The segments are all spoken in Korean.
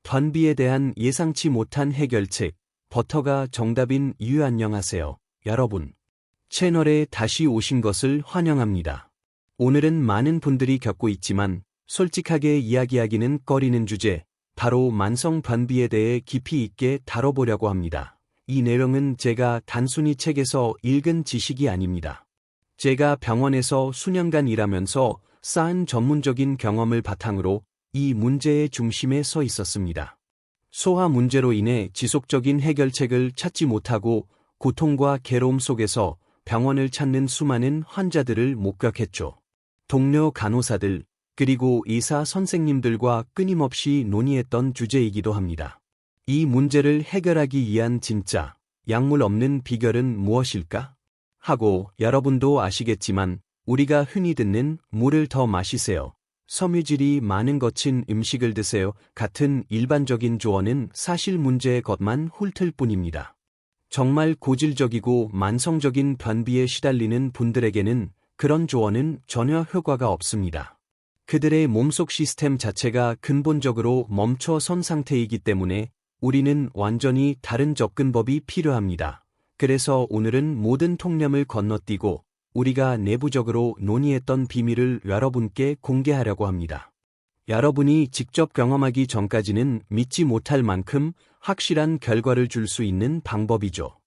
변비에 대한 예상치 못한 해결책, 버터가 정답인 이유. 안녕하세요, 여러분. 채널에 다시 오신 것을 환영합니다. 오늘은 많은 분들이 겪고 있지만 솔직하게 이야기하기는 꺼리는 주제, 바로 만성 변비에 대해 깊이 있게 다뤄보려고 합니다. 이 내용은 제가 단순히 책에서 읽은 지식이 아닙니다. 제가 병원에서 수년간 일하면서 쌓은 전문적인 경험을 바탕으로 이 문제의 중심에 서 있었습니다. 소화 문제로 인해 지속적인 해결책을 찾지 못하고 고통과 괴로움 속에서 병원을 찾는 수많은 환자들을 목격했죠. 동료 간호사들, 그리고 의사 선생님들과 끊임없이 논의했던 주제이기도 합니다. 이 문제를 해결하기 위한 진짜, 약물 없는 비결은 무엇일까? 하고 여러분도 아시겠지만 우리가 흔히 듣는 물을 더 마시세요, 섬유질이 많은 거친 음식을 드세요 같은 일반적인 조언은 사실 문제의 겉만 훑을 뿐입니다. 정말 고질적이고 만성적인 변비에 시달리는 분들에게는 그런 조언은 전혀 효과가 없습니다. 그들의 몸속 시스템 자체가 근본적으로 멈춰선 상태이기 때문에 우리는 완전히 다른 접근법이 필요합니다. 그래서 오늘은 모든 통념을 건너뛰고 우리가 내부적으로 논의했던 비밀을 여러분께 공개하려고 합니다. 여러분이 직접 경험하기 전까지는 믿지 못할 만큼 확실한 결과를 줄 수 있는 방법이죠.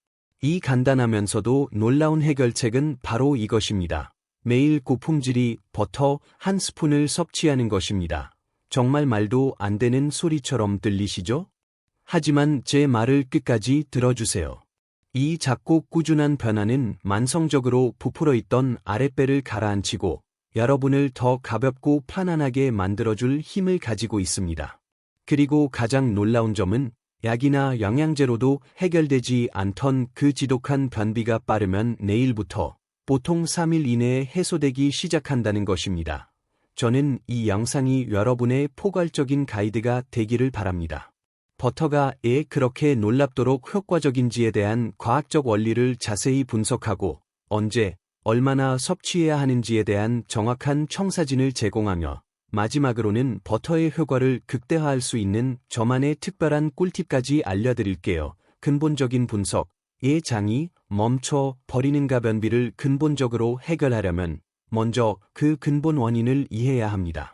이 간단하면서도 놀라운 해결책은 바로 이것입니다. 매일 고품질이 버터 한 스푼을 섭취하는 것입니다. 정말 말도 안 되는 소리처럼 들리시죠? 하지만 제 말을 끝까지 들어주세요. 이 작고 꾸준한 변화는 만성적으로 부풀어 있던 아랫배를 가라앉히고 여러분을 더 가볍고 편안하게 만들어줄 힘을 가지고 있습니다. 그리고 가장 놀라운 점은 약이나 영양제로도 해결되지 않던 그 지독한 변비가 빠르면 내일부터 보통 3일 이내에 해소되기 시작한다는 것입니다. 저는 이 영상이 여러분의 포괄적인 가이드가 되기를 바랍니다. 버터가 왜 그렇게 놀랍도록 효과적인지에 대한 과학적 원리를 자세히 분석하고 언제, 얼마나 섭취해야 하는지에 대한 정확한 청사진을 제공하며 마지막으로는 버터의 효과를 극대화할 수 있는 저만의 특별한 꿀팁까지 알려드릴게요. 근본적인 분석, 장이 멈춰 버리는가. 변비를 근본적으로 해결하려면 먼저 그 근본 원인을 이해해야 합니다.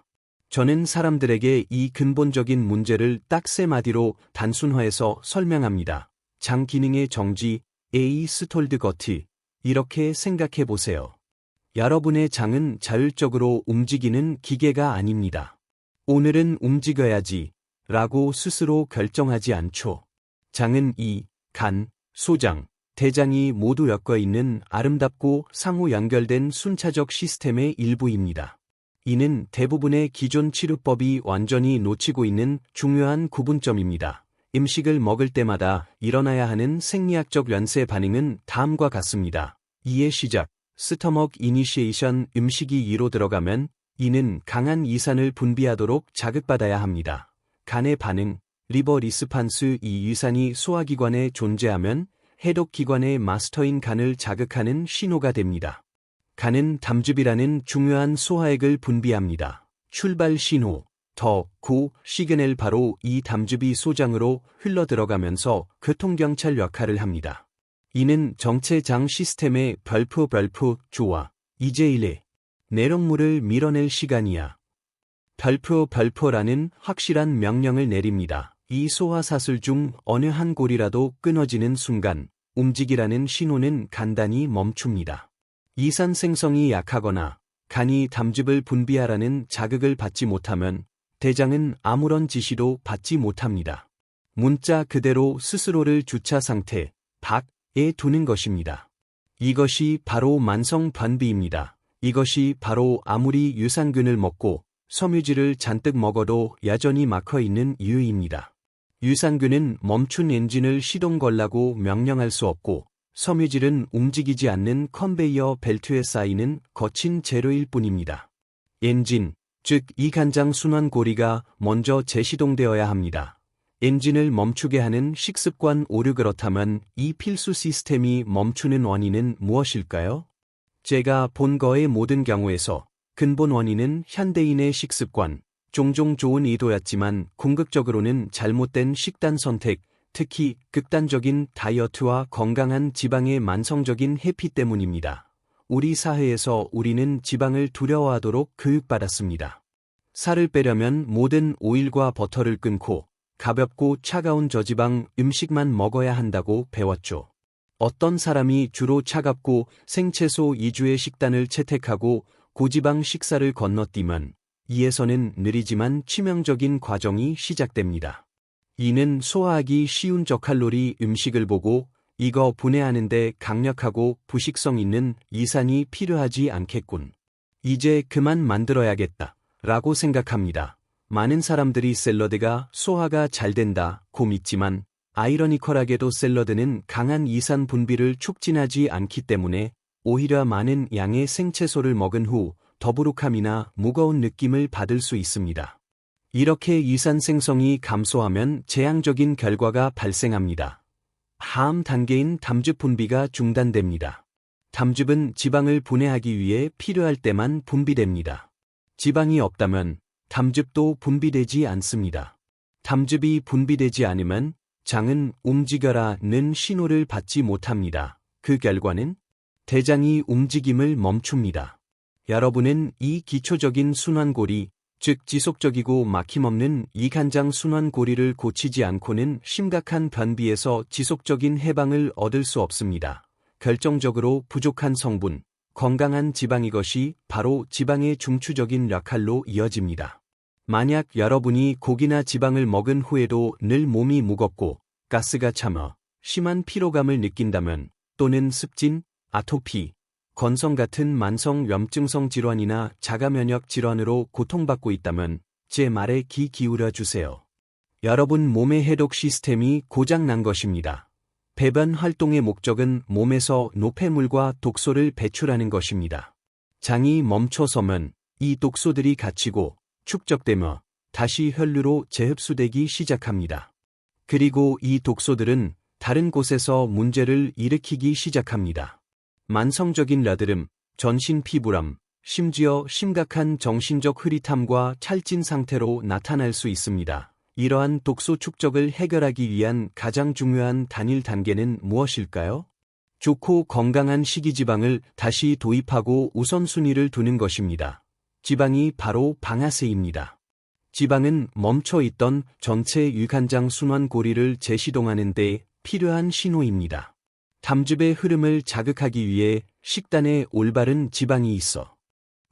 저는 사람들에게 이 근본적인 문제를 딱 세 마디로 단순화해서 설명합니다. 장 기능의 정지, 스톨드 거트. 이렇게 생각해 보세요. 여러분의 장은 자율적으로 움직이는 기계가 아닙니다. 오늘은 움직여야지 라고 스스로 결정하지 않죠. 장은 이, 간, 소장, 대장이 모두 엮여 있는 아름답고 상호 연결된 순차적 시스템의 일부입니다. 이는 대부분의 기존 치료법이 완전히 놓치고 있는 중요한 구분점입니다. 음식을 먹을 때마다 일어나야 하는 생리학적 연쇄 반응은 다음과 같습니다. 이의 시작, 스토먹 이니시에이션. 음식이 이로 들어가면 이는 강한 이산을 분비하도록 자극받아야 합니다. 간의 반응, 리버 리스판스. 이 위산이 소화기관에 존재하면 해독기관의 마스터인 간을 자극하는 신호가 됩니다. 간은 담즙이라는 중요한 소화액을 분비합니다. 출발 신호, 고 시그널. 바로 이 담즙이 소장으로 흘러들어가면서 교통경찰 역할을 합니다. 이는 정체 장 시스템의 별표 좋아, 이제 이래. 내용물을 밀어낼 시간이야. 별표라는 확실한 명령을 내립니다. 이 소화사슬 중 어느 한 골이라도 끊어지는 순간 움직이라는 신호는 간단히 멈춥니다. 이산 생성이 약하거나 간이 담즙을 분비하라는 자극을 받지 못하면 대장은 아무런 지시도 받지 못합니다. 문자 그대로 스스로를 주차 상태, 박에 두는 것입니다. 이것이 바로 만성 변비입니다. 이것이 바로 아무리 유산균을 먹고 섬유질을 잔뜩 먹어도 여전히 막혀 있는 이유입니다. 유산균은 멈춘 엔진을 시동 걸라고 명령할 수 없고 섬유질은 움직이지 않는 컨베이어 벨트에 쌓이는 거친 재료일 뿐입니다. 엔진, 즉 이 간장 순환 고리가 먼저 재시동되어야 합니다. 엔진을 멈추게 하는 식습관 오류. 그렇다면 이 필수 시스템이 멈추는 원인은 무엇일까요? 제가 본 거의 모든 경우에서 근본 원인은 현대인의 식습관, 종종 좋은 의도였지만 궁극적으로는 잘못된 식단 선택, 특히 극단적인 다이어트와 건강한 지방의 만성적인 회피 때문입니다. 우리 사회에서 우리는 지방을 두려워하도록 교육받았습니다. 살을 빼려면 모든 오일과 버터를 끊고 가볍고 차가운 저지방 음식만 먹어야 한다고 배웠죠. 어떤 사람이 주로 차갑고 생채소 위주의 식단을 채택하고 고지방 식사를 건너뛰면 이에서는 느리지만 치명적인 과정이 시작됩니다. 이는 소화하기 쉬운 저칼로리 음식을 보고 이거 분해하는데 강력하고 부식성 있는 이산이 필요하지 않겠군. 이제 그만 만들어야겠다 라고 생각합니다. 많은 사람들이 샐러드가 소화가 잘 된다고 믿지만 아이러니컬하게도 샐러드는 강한 이산 분비를 촉진하지 않기 때문에 오히려 많은 양의 생채소를 먹은 후 더부룩함이나 무거운 느낌을 받을 수 있습니다. 이렇게 이산 생성이 감소하면 재앙적인 결과가 발생합니다. 다음 단계인 담즙 분비가 중단됩니다. 담즙은 지방을 분해하기 위해 필요할 때만 분비됩니다. 지방이 없다면 담즙도 분비되지 않습니다. 담즙이 분비되지 않으면 장은 움직여라는 신호를 받지 못합니다. 그 결과는 대장이 움직임을 멈춥니다. 여러분은 이 기초적인 순환고리, 즉 지속적이고 막힘없는 이간장 순환고리를 고치지 않고는 심각한 변비에서 지속적인 해방을 얻을 수 없습니다. 결정적으로 부족한 성분, 건강한 지방 이것이 바로 지방의 중추적인 역할로 이어집니다. 만약 여러분이 고기나 지방을 먹은 후에도 늘 몸이 무겁고 가스가 차며 심한 피로감을 느낀다면 또는 습진, 아토피, 건성 같은 만성 염증성 질환이나 자가면역 질환으로 고통받고 있다면 제 말에 귀 기울여 주세요. 여러분 몸의 해독 시스템이 고장난 것입니다. 배변 활동의 목적은 몸에서 노폐물과 독소를 배출하는 것입니다. 장이 멈춰서면 이 독소들이 갇히고 축적되며 다시 혈류로 재흡수되기 시작합니다. 그리고 이 독소들은 다른 곳에서 문제를 일으키기 시작합니다. 만성적인 여드름, 전신 피부람, 심지어 심각한 정신적 흐릿함과 찰진 상태로 나타날 수 있습니다. 이러한 독소 축적을 해결하기 위한 가장 중요한 단일 단계는 무엇일까요? 좋고 건강한 식이지방을 다시 도입하고 우선순위를 두는 것입니다. 지방이 바로 방아쇠입니다. 지방은 멈춰있던 전체 유간장 순환고리를 재시동하는 데 필요한 신호입니다. 담즙의 흐름을 자극하기 위해 식단에 올바른 지방이 있어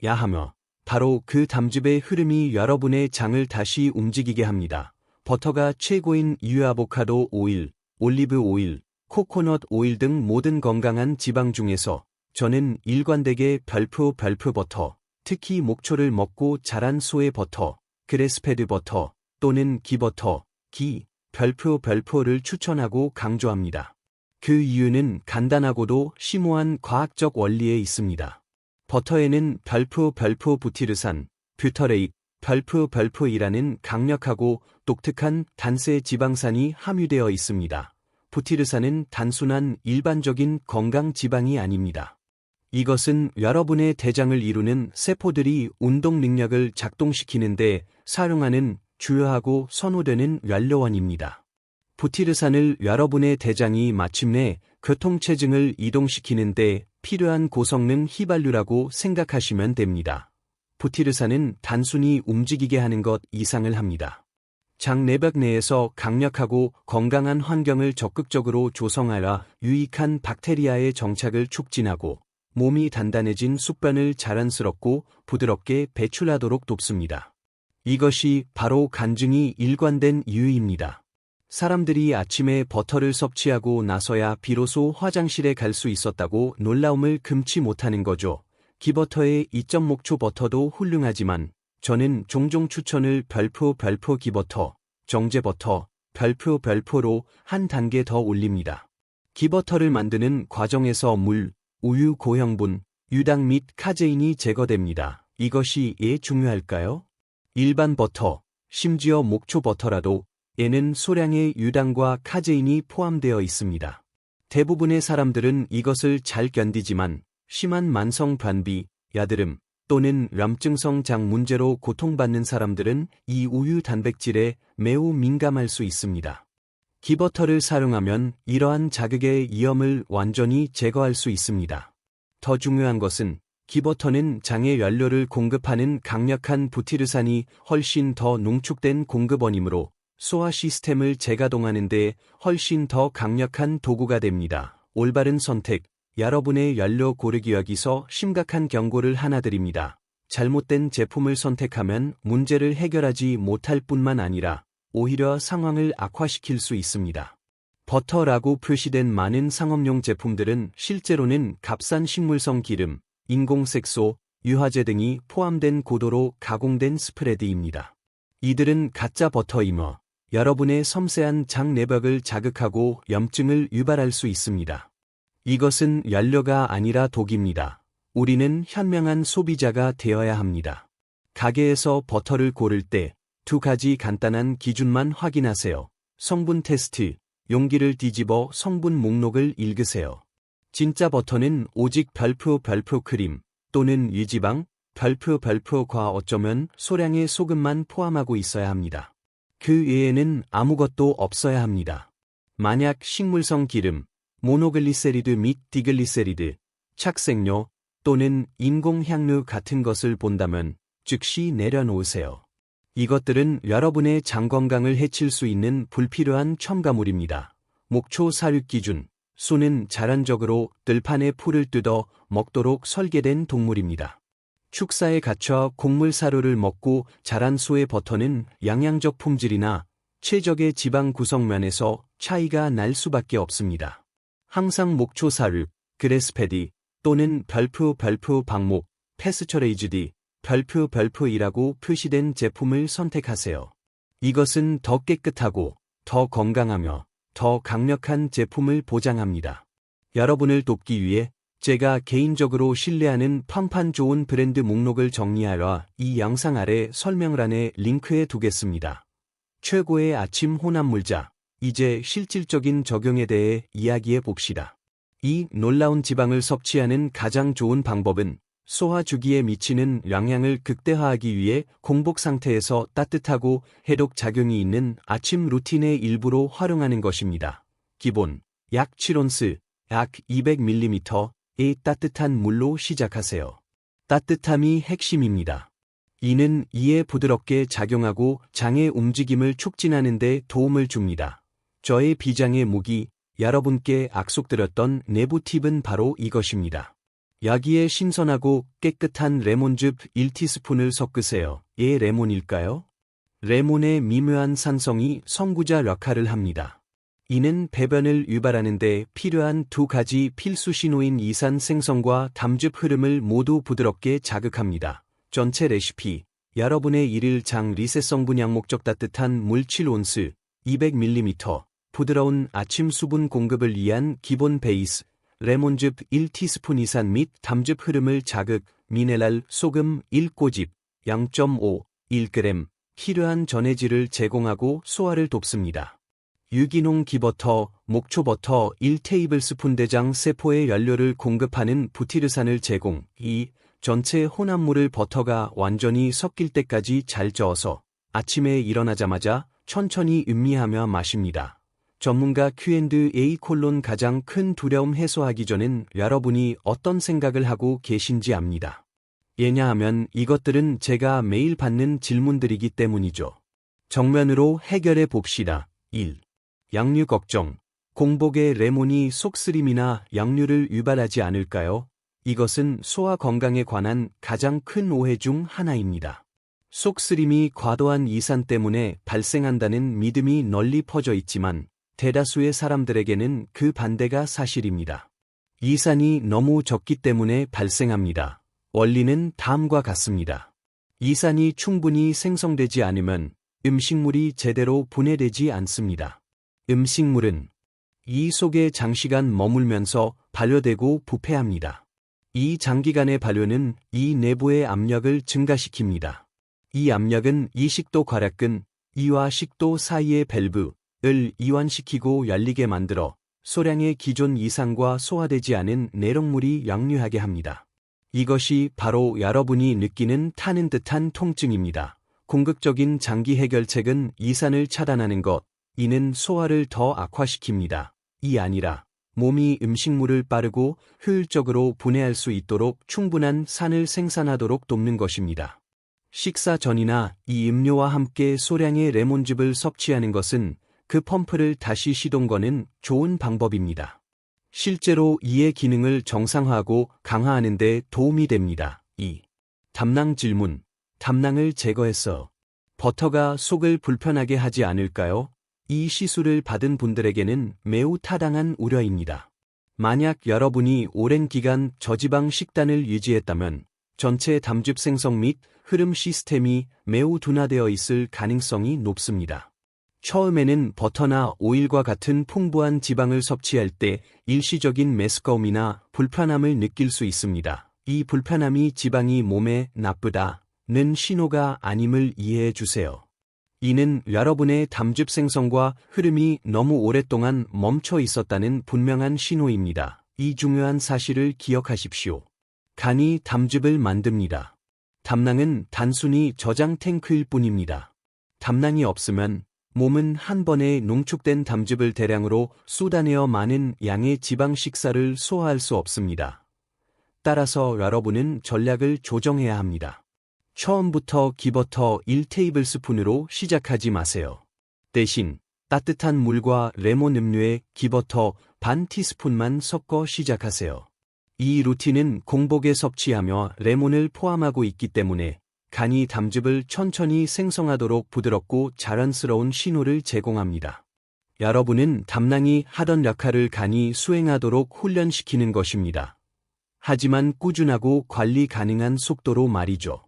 야 하며 바로 그 담즙의 흐름이 여러분의 장을 다시 움직이게 합니다. 버터가 최고인 이유 아보카도 오일, 올리브 오일, 코코넛 오일 등 모든 건강한 지방 중에서 저는 일관되게 별표 버터, 특히 목초를 먹고 자란 소의 버터, 그레스페드 버터 또는 기버터, 별표를 추천하고 강조합니다. 그 이유는 간단하고도 심오한 과학적 원리에 있습니다. 버터에는 별표 부티르산, 뷰터레이트, 별표이라는 강력하고 독특한 단세 지방산이 함유되어 있습니다. 부티르산은 단순한 일반적인 건강 지방이 아닙니다. 이것은 여러분의 대장을 이루는 세포들이 운동 능력을 작동시키는데 사용하는 주요하고 선호되는 연료원입니다. 부티르산을 여러분의 대장이 마침내 교통체증을 이동시키는데 필요한 고성능 휘발유라고 생각하시면 됩니다. 부티르산은 단순히 움직이게 하는 것 이상을 합니다. 장 내벽 내에서 강력하고 건강한 환경을 적극적으로 조성하여 유익한 박테리아의 정착을 촉진하고 몸이 단단해진 숙변을 자연스럽고 부드럽게 배출하도록 돕습니다. 이것이 바로 간증이 일관된 이유입니다. 사람들이 아침에 버터를 섭취하고 나서야 비로소 화장실에 갈 수 있었다고 놀라움을 금치 못하는 거죠. 기버터의 2.목초 버터도 훌륭하지만 저는 종종 추천을 별표 기버터, 정제버터, 별표로 한 단계 더 올립니다. 기버터를 만드는 과정에서 물, 우유 고형분, 유당 및 카제인이 제거됩니다. 이것이 왜 중요할까요? 일반 버터, 심지어 목초 버터라도 에는 소량의 유당과 카제인이 포함되어 있습니다. 대부분의 사람들은 이것을 잘 견디지만 심한 만성 변비, 야드름 또는 염증성 장 문제로 고통받는 사람들은 이 우유 단백질에 매우 민감할 수 있습니다. 기버터를 사용하면 이러한 자극의 위험을 완전히 제거할 수 있습니다. 더 중요한 것은 기버터는 장의 연료를 공급하는 강력한 부티르산이 훨씬 더 농축된 공급원이므로 소화 시스템을 재가동하는 데 훨씬 더 강력한 도구가 됩니다. 올바른 선택, 여러분의 연료 고르기. 여기서 심각한 경고를 하나 드립니다. 잘못된 제품을 선택하면 문제를 해결하지 못할 뿐만 아니라 오히려 상황을 악화시킬 수 있습니다. 버터라고 표시된 많은 상업용 제품들은 실제로는 값싼 식물성 기름, 인공색소, 유화제 등이 포함된 고도로 가공된 스프레드입니다. 이들은 가짜 버터이며 여러분의 섬세한 장 내벽을 자극하고 염증을 유발할 수 있습니다. 이것은 연료가 아니라 독입니다. 우리는 현명한 소비자가 되어야 합니다. 가게에서 버터를 고를 때 2가지 간단한 기준만 확인하세요. 성분 테스트, 용기를 뒤집어 성분 목록을 읽으세요. 진짜 버터는 오직 별표 크림 또는 유지방, 별표 과 어쩌면 소량의 소금만 포함하고 있어야 합니다. 그 외에는 아무것도 없어야 합니다. 만약 식물성 기름, 모노글리세리드 및 디글리세리드, 착색료 또는 인공향료 같은 것을 본다면 즉시 내려놓으세요. 이것들은 여러분의 장 건강을 해칠 수 있는 불필요한 첨가물입니다. 목초 사육 기준, 소는 자연적으로 들판의 풀을 뜯어 먹도록 설계된 동물입니다. 축사에 갇혀 곡물 사료를 먹고 자란 소의 버터는 영양적 품질이나 최적의 지방 구성면에서 차이가 날 수밖에 없습니다. 항상 목초 사육, 그레스페디 또는 별표 방목, 패스처레이즈디, 별표이라고 표시된 제품을 선택하세요. 이것은 더 깨끗하고 더 건강하며 더 강력한 제품을 보장합니다. 여러분을 돕기 위해 제가 개인적으로 신뢰하는 평판 좋은 브랜드 목록을 정리하여 이 영상 아래 설명란에 링크해 두겠습니다. 최고의 아침 혼합물자, 이제 실질적인 적용에 대해 이야기해 봅시다. 이 놀라운 지방을 섭취하는 가장 좋은 방법은 소화 주기에 미치는 영향을 극대화하기 위해 공복 상태에서 따뜻하고 해독 작용이 있는 아침 루틴의 일부로 활용하는 것입니다. 기본, 약 7온스, 약 200ml의 따뜻한 물로 시작하세요. 따뜻함이 핵심입니다. 이는 이에 부드럽게 작용하고 장의 움직임을 촉진하는 데 도움을 줍니다. 저의 비장의 무기, 여러분께 약속드렸던 내부 팁은 바로 이것입니다. 여기에 신선하고 깨끗한 레몬즙 1티스푼을 섞으세요. 예, 레몬일까요? 레몬의 미묘한 산성이 선구자 역할을 합니다. 이는 배변을 유발하는 데 필요한 2가지 필수 신호인 이산 생성과 담즙 흐름을 모두 부드럽게 자극합니다. 전체 레시피, 여러분의 일일 장 리셋 성분 양목적 따뜻한 물 7온스, 200ml, 부드러운 아침 수분 공급을 위한 기본 베이스, 레몬즙 1티스푼 이산 및 담즙 흐름을 자극, 미네랄, 소금 1꼬집, 0.5, 1g, 필요한 전해질을 제공하고 소화를 돕습니다. 유기농 기버터, 목초버터 1테이블스푼 대장 세포의 연료를 공급하는 부티르산을 제공. 2. 전체 혼합물을 버터가 완전히 섞일 때까지 잘 저어서 아침에 일어나자마자 천천히 음미하며 마십니다. 전문가 Q&A 가장 큰 두려움 해소하기 전엔 여러분이 어떤 생각을 하고 계신지 압니다. 왜냐하면 이것들은 제가 매일 받는 질문들이기 때문이죠. 정면으로 해결해 봅시다. 1. 양류 걱정. 공복에 레몬이 속쓰림이나 양류를 유발하지 않을까요? 이것은 소화 건강에 관한 가장 큰 오해 중 하나입니다. 속쓰림이 과도한 이산 때문에 발생한다는 믿음이 널리 퍼져 있지만 대다수의 사람들에게는 그 반대가 사실입니다. 이산이 너무 적기 때문에 발생합니다. 원리는 다음과 같습니다. 이산이 충분히 생성되지 않으면 음식물이 제대로 분해되지 않습니다. 음식물은 이 속에 장시간 머물면서 발효되고 부패합니다. 이 장기간의 발효는 이 내부의 압력을 증가시킵니다. 이 압력은 이 식도 괄약근, 이와 식도 사이의 밸브를 이완시키고 열리게 만들어 소량의 기존 이산과 소화되지 않은 내록물이 역류하게 합니다. 이것이 바로 여러분이 느끼는 타는 듯한 통증입니다. 궁극적인 장기 해결책은 이산을 차단하는 것, 이는 소화를 더 악화시킵니다. 이 아니라 몸이 음식물을 빠르고 효율적으로 분해할 수 있도록 충분한 산을 생산하도록 돕는 것입니다. 식사 전이나 이 음료와 함께 소량의 레몬즙을 섭취하는 것은 그 펌프를 다시 시동 거는 좋은 방법입니다. 실제로 이의 기능을 정상화하고 강화하는 데 도움이 됩니다. 2. 담낭 질문. 담낭을 제거해서 버터가 속을 불편하게 하지 않을까요? 이 시술을 받은 분들에게는 매우 타당한 우려입니다. 만약 여러분이 오랜 기간 저지방 식단을 유지했다면 전체 담즙 생성 및 흐름 시스템이 매우 둔화되어 있을 가능성이 높습니다. 처음에는 버터나 오일과 같은 풍부한 지방을 섭취할 때 일시적인 메스꺼움이나 불편함을 느낄 수 있습니다. 이 불편함이 지방이 몸에 나쁘다는 신호가 아님을 이해해 주세요. 이는 여러분의 담즙 생성과 흐름이 너무 오랫동안 멈춰 있었다는 분명한 신호입니다. 이 중요한 사실을 기억하십시오. 간이 담즙을 만듭니다. 담낭은 단순히 저장 탱크일 뿐입니다. 담낭이 없으면 몸은 한 번에 농축된 담즙을 대량으로 쏟아내어 많은 양의 지방 식사를 소화할 수 없습니다. 따라서 여러분은 전략을 조정해야 합니다. 처음부터 기버터 1테이블스푼으로 시작하지 마세요. 대신 따뜻한 물과 레몬 음료에 기버터 반 티스푼만 섞어 시작하세요. 이 루틴은 공복에 섭취하며 레몬을 포함하고 있기 때문에 간이 담즙을 천천히 생성하도록 부드럽고 자연스러운 신호를 제공합니다. 여러분은 담낭이 하던 역할을 간이 수행하도록 훈련시키는 것입니다. 하지만 꾸준하고 관리 가능한 속도로 말이죠.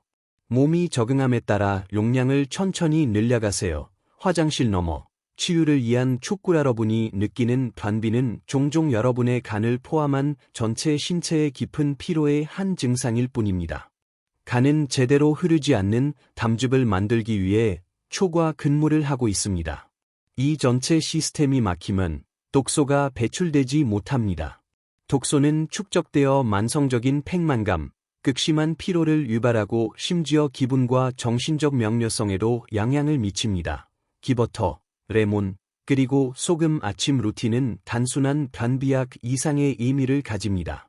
몸이 적응함에 따라 용량을 천천히 늘려가세요. 화장실 너머 치유를 위한 축구 여러분이 느끼는 변비는 종종 여러분의 간을 포함한 전체 신체의 깊은 피로의 한 증상일 뿐입니다. 간은 제대로 흐르지 않는 담즙을 만들기 위해 초과 근무를 하고 있습니다. 이 전체 시스템이 막히면 독소가 배출되지 못합니다. 독소는 축적되어 만성적인 팽만감, 극심한 피로를 유발하고 심지어 기분과 정신적 명료성에도 영향을 미칩니다. 기버터, 레몬, 그리고 소금 아침 루틴은 단순한 변비약 이상의 의미를 가집니다.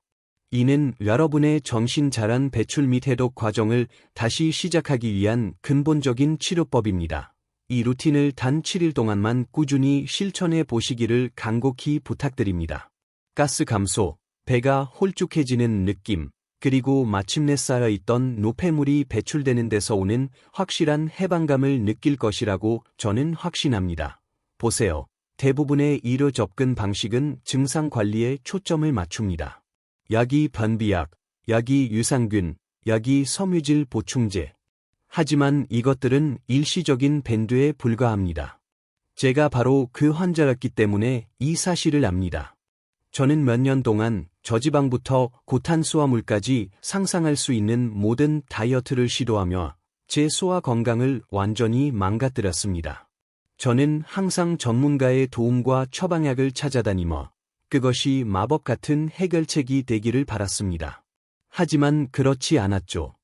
이는 여러분의 정신 자란 배출 및 해독 과정을 다시 시작하기 위한 근본적인 치료법입니다. 이 루틴을 단 7일 동안만 꾸준히 실천해 보시기를 간곡히 부탁드립니다. 가스 감소, 배가 홀쭉해지는 느낌, 그리고 마침내 쌓여있던 노폐물이 배출되는 데서 오는 확실한 해방감을 느낄 것이라고 저는 확신합니다. 보세요. 대부분의 의료 접근 방식은 증상 관리에 초점을 맞춥니다. 여기 변비약, 여기 유산균, 여기 섬유질 보충제. 하지만 이것들은 일시적인 밴드에 불과합니다. 제가 바로 그 환자였기 때문에 이 사실을 압니다. 저는 몇 년 동안 저지방부터 고탄수화물까지 상상할 수 있는 모든 다이어트를 시도하며 제 소화 건강을 완전히 망가뜨렸습니다. 저는 항상 전문가의 도움과 처방약을 찾아다니며 그것이 마법 같은 해결책이 되기를 바랐습니다. 하지만 그렇지 않았죠.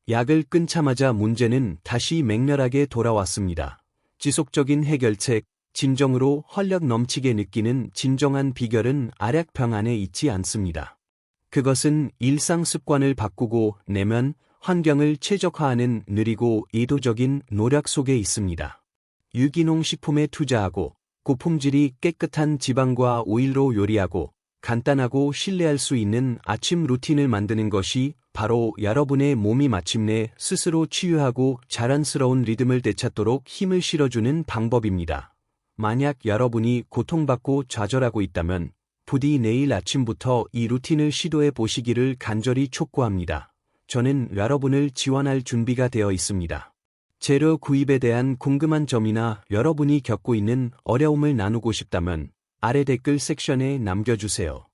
약을 끊자마자 문제는 다시 맹렬하게 돌아왔습니다. 지속적인 해결책, 진정으로 활력 넘치게 느끼는 진정한 비결은 알약병 안에 있지 않습니다. 그것은 일상 습관을 바꾸고 내면 환경을 최적화하는 느리고 의도적인 노력 속에 있습니다. 유기농 식품에 투자하고 고품질이 깨끗한 지방과 오일로 요리하고 간단하고 신뢰할 수 있는 아침 루틴을 만드는 것이 바로 여러분의 몸이 마침내 스스로 치유하고 자연스러운 리듬을 되찾도록 힘을 실어주는 방법입니다. 만약 여러분이 고통받고 좌절하고 있다면 부디 내일 아침부터 이 루틴을 시도해 보시기를 간절히 촉구합니다. 저는 여러분을 지원할 준비가 되어 있습니다. 재료 구입에 대한 궁금한 점이나 여러분이 겪고 있는 어려움을 나누고 싶다면 아래 댓글 섹션에 남겨주세요.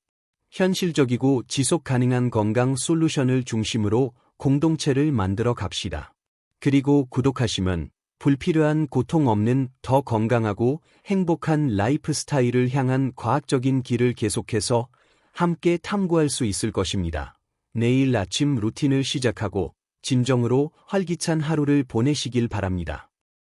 현실적이고 지속 가능한 건강 솔루션을 중심으로 공동체를 만들어 갑시다. 그리고 구독하시면 불필요한 고통 없는 더 건강하고 행복한 라이프 스타일을 향한 과학적인 길을 계속해서 함께 탐구할 수 있을 것입니다. 내일 아침 루틴을 시작하고 진정으로 활기찬 하루를 보내시길 바랍니다.